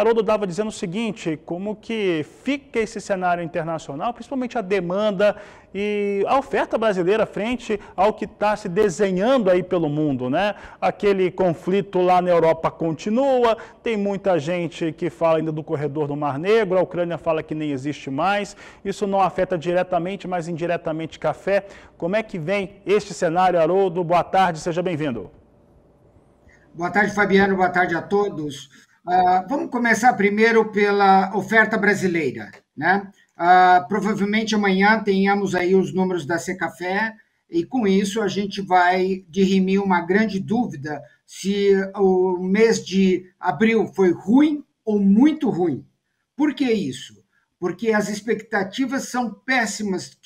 Haroldo estava dizendo o seguinte, como que fica esse cenário internacional, principalmente a demanda e a oferta brasileira frente ao que está se desenhando aí pelo mundo, né? Aquele conflito lá na Europa continua, tem muita gente que fala ainda do corredor do Mar Negro, a Ucrânia fala que nem existe mais, isso não afeta diretamente, mas indiretamente café. Como é que vem este cenário, Haroldo? Boa tarde, seja bem-vindo. Boa tarde, Fabiano. Boa tarde a todos. Vamos começar primeiro pela oferta brasileira, né? Provavelmente amanhã tenhamos aí os números da Secafé e com isso a gente vai dirimir uma grande dúvida se o mês de abril foi ruim ou muito ruim. Por que isso? Porque as expectativas são péssimas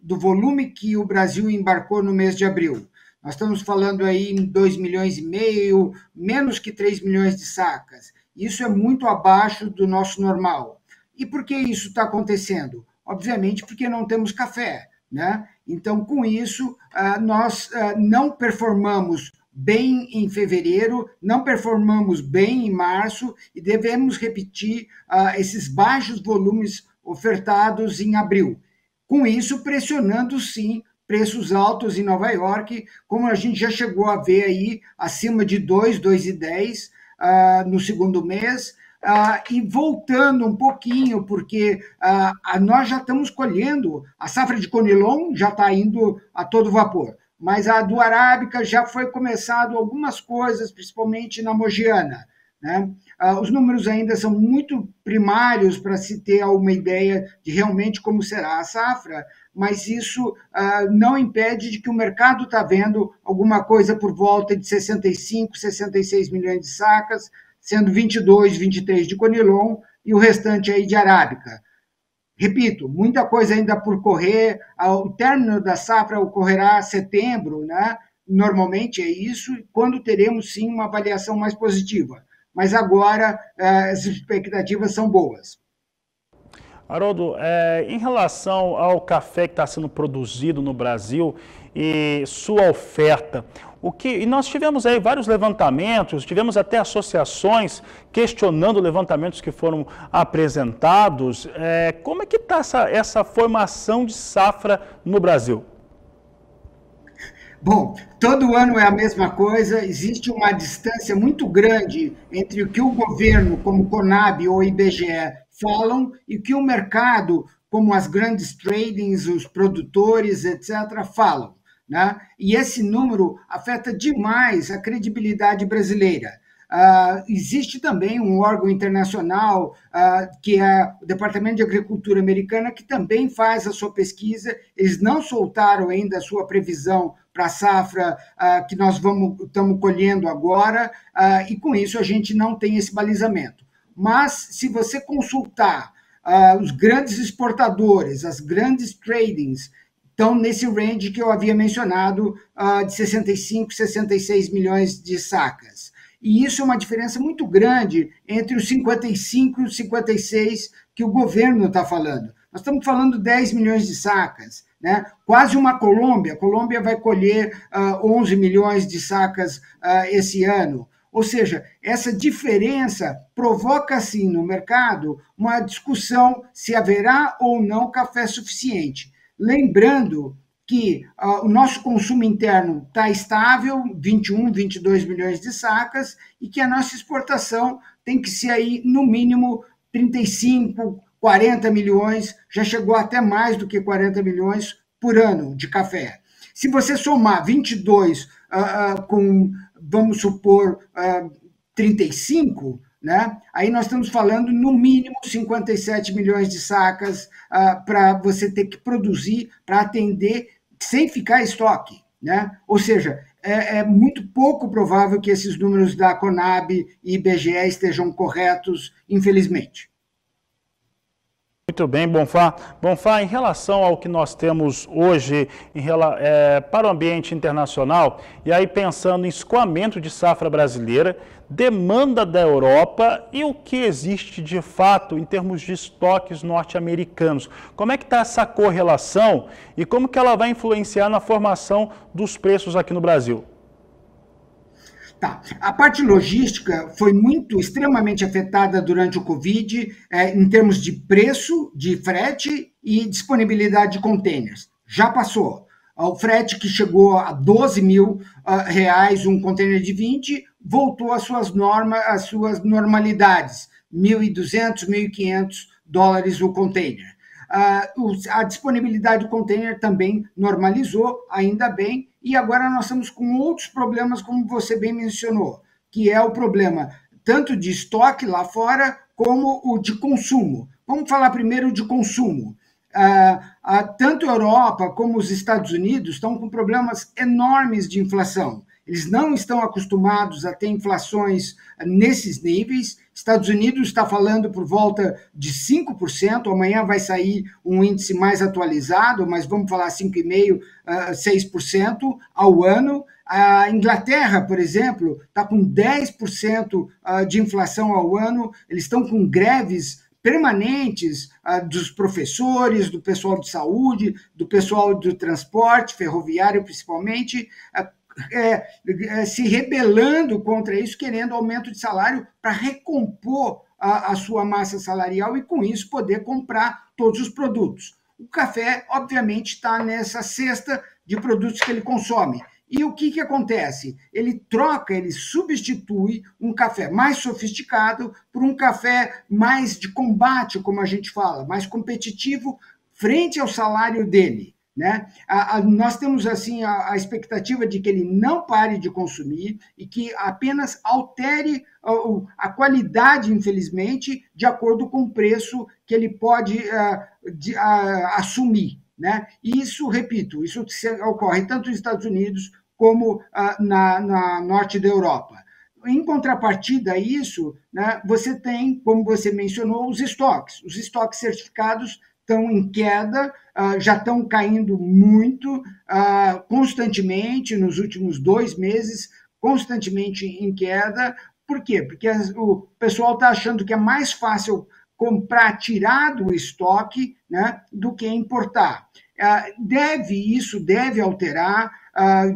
do volume que o Brasil embarcou no mês de abril. Nós estamos falando aí em 2,5 milhões, menos que 3 milhões de sacas. Isso é muito abaixo do nosso normal. E por que isso está acontecendo? Obviamente porque não temos café, né? Então, com isso, nós não performamos bem em fevereiro, não performamos bem em março e devemos repetir esses baixos volumes ofertados em abril. Com isso, pressionando, sim, preços altos em Nova York, como a gente já chegou a ver aí, acima de 2,10 no segundo mês, e voltando um pouquinho, porque nós já estamos colhendo, a safra de Conilon já está indo a todo vapor, mas a do Arábica já foi começado algumas coisas, principalmente na Mogiana, né? Os números ainda são muito primários para se ter uma ideia de realmente como será a safra, mas isso não impede de que o mercado está vendo alguma coisa por volta de 65, 66 milhões de sacas, sendo 22, 23 de Conilon e o restante aí de Arábica. Repito, muita coisa ainda por correr, o término da safra ocorrerá em setembro, né? Normalmente é isso, quando teremos sim uma avaliação mais positiva. Mas agora as expectativas são boas. Haroldo, em relação ao café que está sendo produzido no Brasil e sua oferta, e nós tivemos aí vários levantamentos, tivemos até associações questionando levantamentos que foram apresentados. Como é que está essa formação de safra no Brasil? Bom, todo ano é a mesma coisa, existe uma distância muito grande entre o que o governo, como Conab ou IBGE, falam e o que o mercado, como as grandes tradings, os produtores, etc., falam, né? E esse número afeta demais a credibilidade brasileira. Existe também um órgão internacional, que é o Departamento de Agricultura americana, que também faz a sua pesquisa. Eles não soltaram ainda a sua previsão para a safra que nós estamos colhendo agora, e com isso a gente não tem esse balizamento. Mas, se você consultar os grandes exportadores, as grandes tradings, estão nesse range que eu havia mencionado, de 65, 66 milhões de sacas. E isso é uma diferença muito grande entre os 55 e os 56 que o governo está falando. Nós estamos falando 10 milhões de sacas, né? Quase uma Colômbia. A Colômbia vai colher 11 milhões de sacas esse ano. Ou seja, essa diferença provoca, sim, no mercado uma discussão se haverá ou não café suficiente. Lembrando que o nosso consumo interno está estável, 21, 22 milhões de sacas, e que a nossa exportação tem que ser aí, no mínimo, 35, 40 milhões, já chegou até mais do que 40 milhões por ano de café. Se você somar 22 com, vamos supor, 35, né? Aí nós estamos falando, no mínimo, 57 milhões de sacas para você ter que produzir para atender sem ficar estoque, né? Ou seja, é muito pouco provável que esses números da Conab e IBGE estejam corretos, infelizmente. Muito bem, Bonfá. Bonfá, em relação ao que nós temos hoje para o ambiente internacional, e aí pensando em escoamento de safra brasileira, demanda da Europa e o que existe de fato em termos de estoques norte-americanos. Como é que está essa correlação e como que ela vai influenciar na formação dos preços aqui no Brasil? Tá. A parte logística foi extremamente afetada durante o Covid, em termos de preço, de frete e disponibilidade de containers. Já passou. O frete que chegou a 12 mil reais, um container de 20, voltou às suas normalidades, 1.200, 1.500 dólares o container. A disponibilidade do container também normalizou, ainda bem, e agora nós estamos com outros problemas, como você bem mencionou, que é o problema tanto de estoque lá fora, como o de consumo. Vamos falar primeiro de consumo. Tanto a Europa como os Estados Unidos estão com problemas enormes de inflação. Eles não estão acostumados a ter inflações nesses níveis. Estados Unidos está falando por volta de 5%, amanhã vai sair um índice mais atualizado, mas vamos falar 5,5%, 6% ao ano. A Inglaterra, por exemplo, está com 10% de inflação ao ano, eles estão com greves permanentes dos professores, do pessoal de saúde, do pessoal do transporte ferroviário, principalmente, se rebelando contra isso, querendo aumento de salário para recompor a sua massa salarial e, com isso, poder comprar todos os produtos. O café, obviamente, está nessa cesta de produtos que ele consome. E o que acontece? Ele substitui um café mais sofisticado por um café mais de combate, como a gente fala, mais competitivo frente ao salário dele. Né? Nós temos assim a expectativa de que ele não pare de consumir e que apenas altere a qualidade, infelizmente, de acordo com o preço que ele pode assumir. Né? E isso, repito, isso ocorre tanto nos Estados Unidos como na norte da Europa. Em contrapartida a isso, né, você tem, como você mencionou, os estoques. Os estoques certificados estão em queda, já estão caindo muito, constantemente, nos últimos 2 meses, constantemente em queda. Por quê? Porque o pessoal está achando que é mais fácil comprar tirado o estoque, né, do que importar. Isso deve alterar,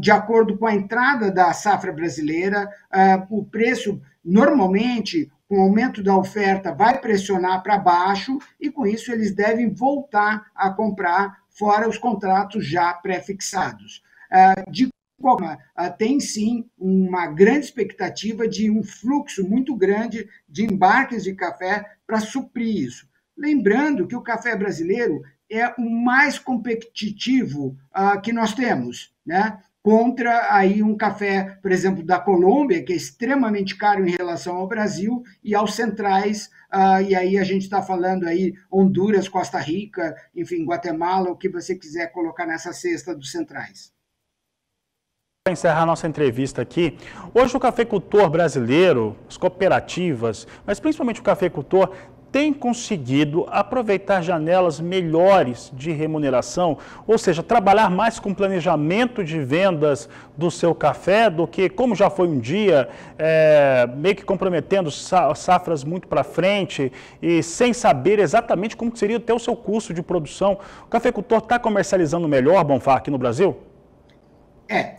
de acordo com a entrada da safra brasileira, o preço, normalmente, com o aumento da oferta, vai pressionar para baixo e, com isso, eles devem voltar a comprar, fora os contratos já pré-fixados. De qualquer forma, tem sim uma grande expectativa de um fluxo muito grande de embarques de café para suprir isso. Lembrando que o café brasileiro é o mais competitivo que nós temos, né? Contra aí um café, por exemplo, da Colômbia, que é extremamente caro em relação ao Brasil, e aos centrais, e aí a gente está falando aí Honduras, Costa Rica, enfim, Guatemala, o que você quiser colocar nessa cesta dos centrais. Para encerrar nossa entrevista aqui, hoje o cafeicultor brasileiro, as cooperativas, mas principalmente o cafeicultor, tem conseguido aproveitar janelas melhores de remuneração, ou seja, trabalhar mais com planejamento de vendas do seu café do que, como já foi um dia, meio que comprometendo safras muito para frente e sem saber exatamente como seria até o seu custo de produção. O cafeicultor está comercializando melhor, Bonfá, aqui no Brasil?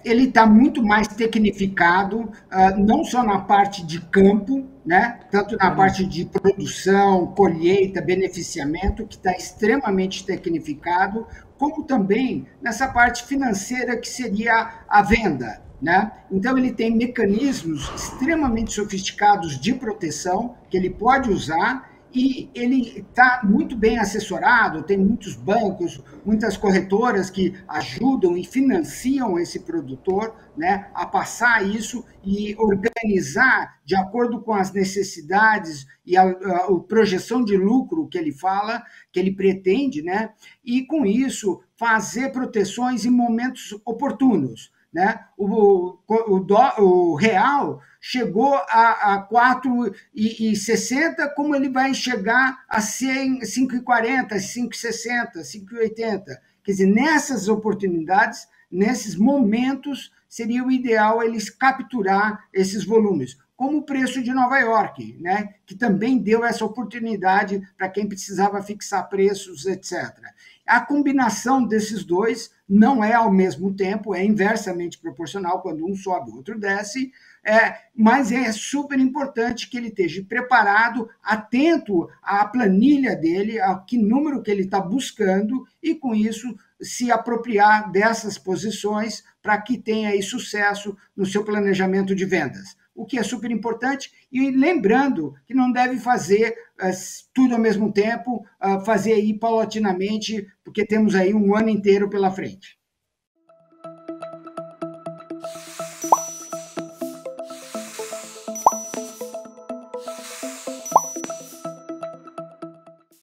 Ele está muito mais tecnificado, não só na parte de campo, né? Tanto na parte de produção, colheita, beneficiamento, que está extremamente tecnificado, como também nessa parte financeira, que seria a venda. Né? Então, ele tem mecanismos extremamente sofisticados de proteção que ele pode usar, e ele está muito bem assessorado, tem muitos bancos, muitas corretoras que ajudam e financiam esse produtor, né, a passar isso e organizar de acordo com as necessidades e a projeção de lucro que ele fala, que ele pretende, né, e com fazer proteções em momentos oportunos. Né? O real chegou a 4,60, como ele vai chegar a 5,40, 5,60, 5,80. Quer dizer, nessas oportunidades, nesses momentos, seria o ideal eles capturar esses volumes, como o preço de Nova York, né? Que também deu essa oportunidade para quem precisava fixar preços, etc. A combinação desses dois não é ao mesmo tempo, é inversamente proporcional, quando um sobe, o outro desce, mas é super importante que ele esteja preparado, atento à planilha dele, a que número que ele está buscando, e com isso se apropriar dessas posições para que tenha aí sucesso no seu planejamento de vendas. O que é super importante, e lembrando que não deve fazer tudo ao mesmo tempo, fazer aí paulatinamente, porque temos aí um ano inteiro pela frente.